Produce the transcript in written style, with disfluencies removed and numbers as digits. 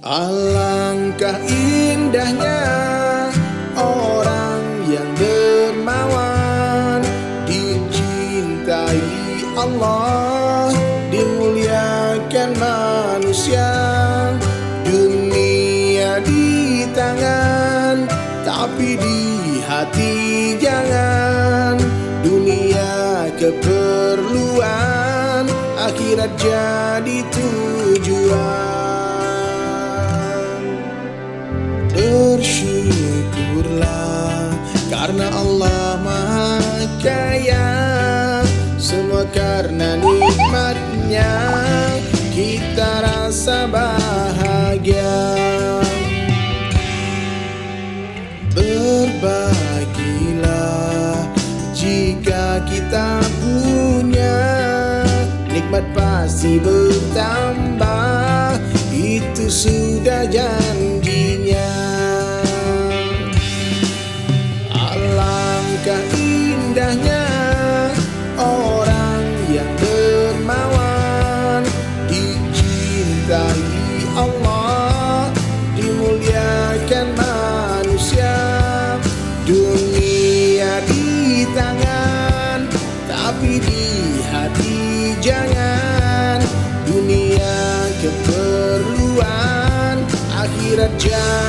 Alangkah indahnya orang yang dermawan, dicintai Allah, dimuliakan manusia. Dunia di tangan, tapi di hati jangan. Dunia keperluan, akhirat jadi tujuan. Bersyukurlah karena Allah Maha Kaya, semua karena nikmatnya kita rasa bahagia. Berbagilah jika kita punya, nikmat pasti bertambah, itu sudah janjinya. Alangkah indahnya orang yang dermawan, dicintai Allah, dimuliakan manusia. Dunia di tangan, tapi di hati jangan. Dunia keperluan, akhirat jangan.